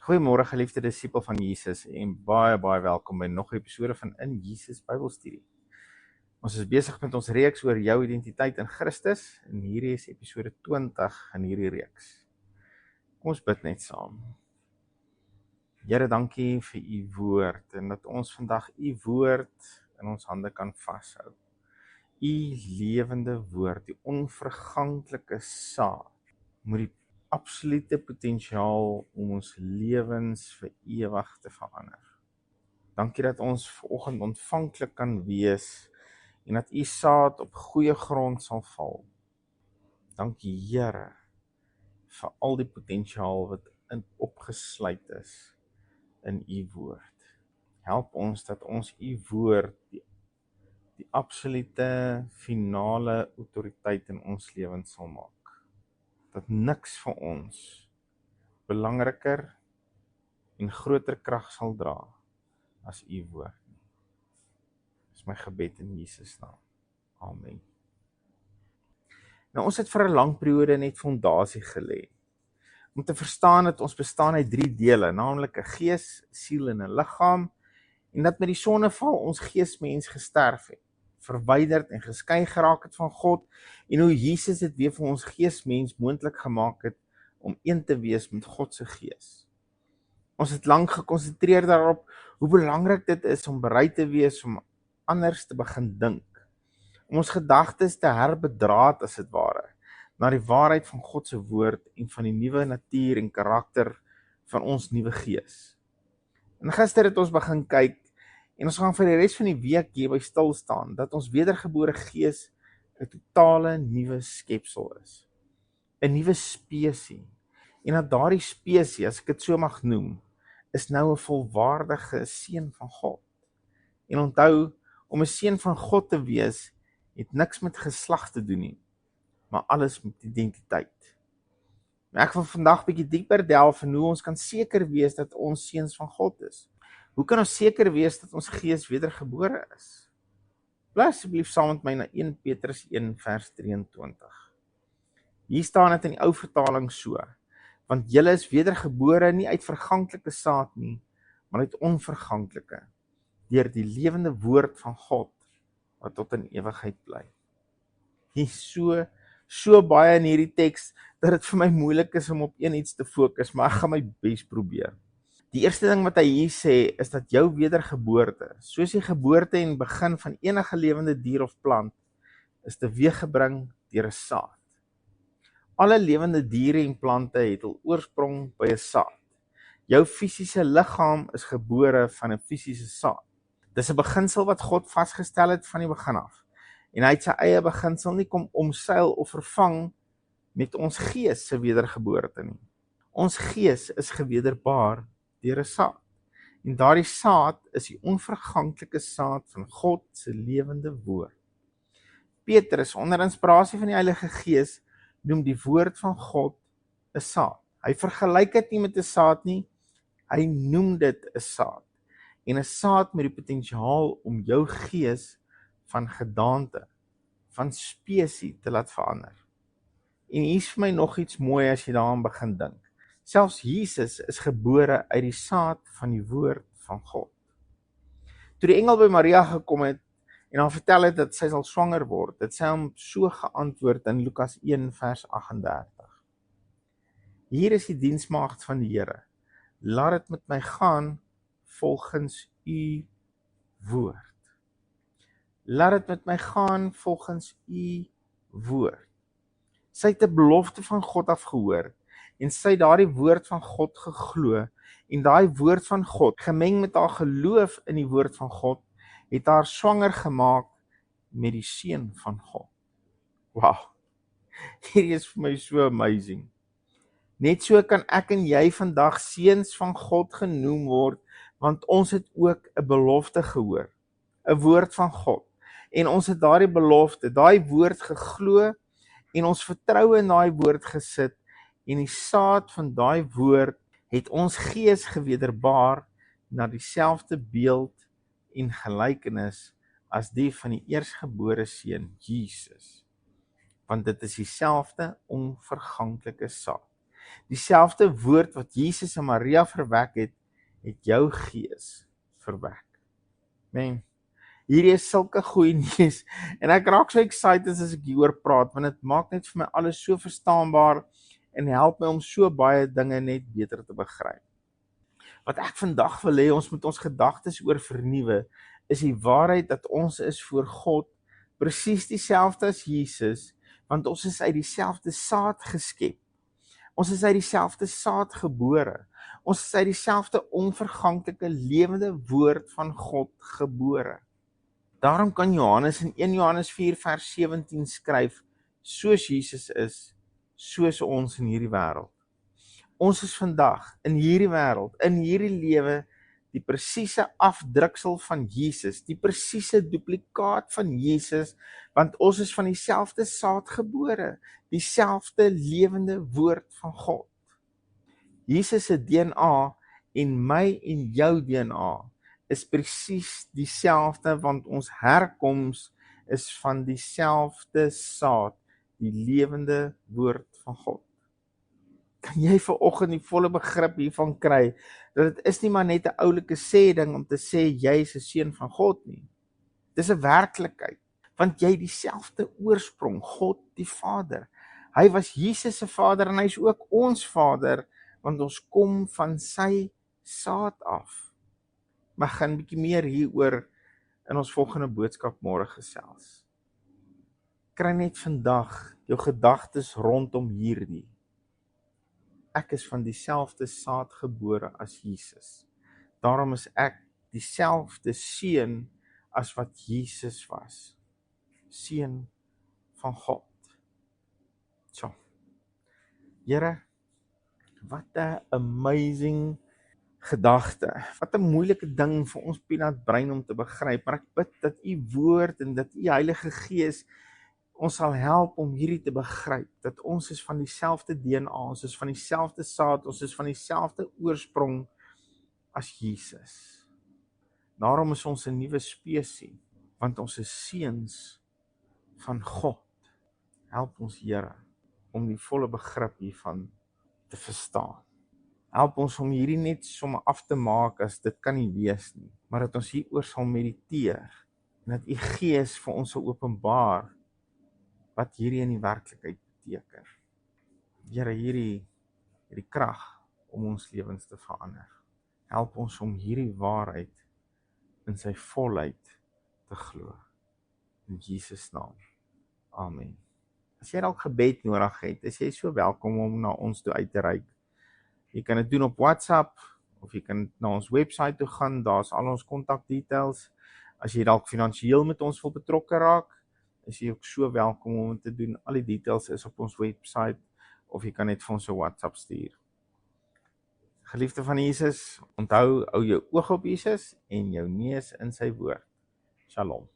Goeiemôre geliefde disipel van Jesus en baie welkom by nog 'n episode van In Jesus Bybelstudie. Ons is besig met ons reeks oor jou identiteit in Christus en hierdie is episode 20 in hierdie reeks. Kom ons bid net saam. Here, dankie vir u woord en dat ons vandag u woord in ons hande kan vashou. U lewende woord, die onverganklike saad, moet die absolute potensiaal om ons lewens vir ewig te verander. Dankie dat ons vanoggend ontvanklik kan wees en dat u saad op goeie grond sal val. Dankie Here vir al die potensiaal wat opgesluit is in u woord. Help ons dat ons u woord die absolute finale autoriteit in ons lewens sal maak. Dat niks vir ons belangriker en groter krag sal dra as u woord nie. Dis my gebed in Jesus naam. Amen. Nou ons het vir 'n lang periode net fondasie gelê. Om te verstaan dat ons bestaan uit 3 dele, naamlik 'n gees, siel en 'n liggaam, en dat met die sondeval ons geesmens gesterf het, verwyderd en geskei geraak het van God, en hoe Jesus dit weer vir ons geesmens moontlik gemaak het om een te wees met God se gees. Ons het lank gekonsentreer daarop hoe belangrik dit is om bereid te wees om anders te begin dink, om ons gedagtes te herbedraad as dit ware, na die waarheid van God se woord en van die nuwe natuur en karakter van ons nuwe gees. En gister het ons begin kyk, en ons gaan vir die res van die week hierby stil staan, dat ons wedergebore gees 'n totale nuwe skepsel is, 'n nuwe spesie, en dat daardie spesie, as ek dit so mag noem, is nou 'n volwaardige seun van God. En onthou, om 'n seun van God te wees, het niks met geslag te doen nie, maar alles met identiteit. Maar ek wil vandag bietjie dieper delf in hoe ons kan seker wees dat ons seuns van God is. Hoe kan ons seker wees dat ons gees wedergebore is? Bly asseblief saam met my na 1 Petrus 1 vers 23. Hier staan dit in die ou vertaling so: want julle is wedergebore nie uit verganklike saad nie, maar uit onverganklike, deur die lewende woord van God, wat tot in ewigheid bly. Hier so baie in hierdie teks, dat dit vir my moeilik is om op een iets te fokus, maar ek gaan my bes probeer. Die eerste ding wat hy hier sê, is dat jou wedergeboorte, soos die geboorte en begin van enige lewende dier of plant, is teweeggebring deur 'n saad. Alle lewende diere en plante het hul oorsprong by 'n saad. Jou fisiese liggaam is gebore van 'n fisiese saad. Dis 'n beginsel wat God vasgestel het van die begin af. En hy het sy eie beginsel nie kom omseil of vervang met ons gees se wedergeboorte nie. Ons gees is gewederbaar deur 'n saad. En daardie saad is die onverganklike saad van God se lewende woord. Petrus, onder inspirasie van die Heilige Gees, noem die woord van God 'n saad. Hy vergelyk dit nie met 'n saad nie, hy noem dit 'n saad. En 'n saad met die potensiaal om jou gees van gedaante, van spesie te laat verander. En hier's vir my nog iets mooi as jy daaraan begin dink. Selfs Jesus is gebore uit die saad van die woord van God. Toe die engel by Maria gekom het en haar vertel het dat sy sal swanger word, het sy hom so geantwoord in Lukas 1 vers 38. Hier is die diensmaagd van die Here. Laat dit met my gaan volgens u woord. Laat dit met my gaan volgens u woord. Sy het 'n belofte van God afgehoor en sy het daardie woord van God geglo, en daai woord van God, gemeng met haar geloof in die woord van God, het haar swanger gemaak met die seun van God. Wow, hierdie is vir my so amazing. Net so kan ek en jy vandag seuns van God genoem word, want ons het ook 'n belofte gehoor, 'n woord van God. En ons het daardie belofte, daai woord geglo, en ons vertroue in daai woord gesit, en die saad van daai woord het ons gees gewederbaar na dieselfde beeld en gelykenis as die van die eersgebore seun Jesus. Want dit is dieselfde onverganklike saad. Dieselfde woord wat Jesus en Maria verwek het, het jou gees verwek. Man, hierdie is sulke goeie nuus, en ek raak so excited as ek hieroor praat, want dit maak net vir my alles so verstaanbaar, en help my om so baie dinge net beter te begryp. Wat ek vandag wil hê, ons moet ons gedagtes oor vernuwe, is die waarheid dat ons is voor God presies dieselfde as Jesus, want ons is uit dieselfde saad geskep. Ons is uit dieselfde saad gebore. Ons is uit dieselfde onverganklike lewende woord van God gebore. Daarom kan Johannes in 1 Johannes 4 vers 17 skryf, soos Jesus is, soos ons in hierdie wêreld. Ons is vandag in hierdie wêreld, in hierdie lewe, die presiese afdruksel van Jesus, die presiese duplikaat van Jesus, want ons is van dieselfde saad gebore, dieselfde lewende woord van God. Jesus se DNA en my en jou DNA is presies dieselfde, want ons herkoms is van dieselfde saad, die lewende woord van God. Kan jy vanoggend die volle begrip hiervan kry, dat dit is nie maar net 'n oulike sê ding om te sê jy is 'n seun van God nie. Dis 'n werklikheid, want jy dieselfde oorsprong, God die Vader. Hy was Jesus se Vader en hy is ook ons Vader, want ons kom van sy saad af. Maar ek gaan 'n bietjie meer hieroor in ons volgende boodskap môre gesels. Kry net vandag jou gedagtes rondom hierdie. Ek is van dieselfde saad gebore as Jesus. Daarom is ek dieselfde seun as wat Jesus was. Seun van God. So. Here, wat 'n amazing gedagte. Wat 'n moeilike ding vir ons peanut brein om te begryp, maar ek bid dat u woord en dat u Heilige Gees ons sal help om hierdie te begryp, dat ons is van dieselfde DNA, ons is van dieselfde saad, ons is van dieselfde oorsprong as Jesus. Daarom is ons 'n nuwe spesies, want ons is seuns van God. Help ons, Here, om die volle begrip hiervan te verstaan. Help ons om hierdie net somme af te maak as dit kan nie wees nie, maar dat ons hieroor sal mediteer, en dat u Gees vir ons sal openbaar wat hierdie in die werklikheid beteken. Here, hierdie krag om ons lewens te verander. Help ons om hierdie waarheid in sy volheid te glo. In Jesus naam. Amen. As jy dalk gebed nodig het, is jy so welkom om na ons toe uit te reik. Jy kan dit doen op WhatsApp, of jy kan na ons website toe gaan, daar's al ons kontakdetails. As jy dalk finansiëel met ons wil betrokke raak, is jy ook so welkom om te doen. Al die details is op ons website, of jy kan net vir ons 'n WhatsApp stuur. Geliefde van Jesus, onthou, hou jou oog op Jesus en jou neus in sy woord. Shalom.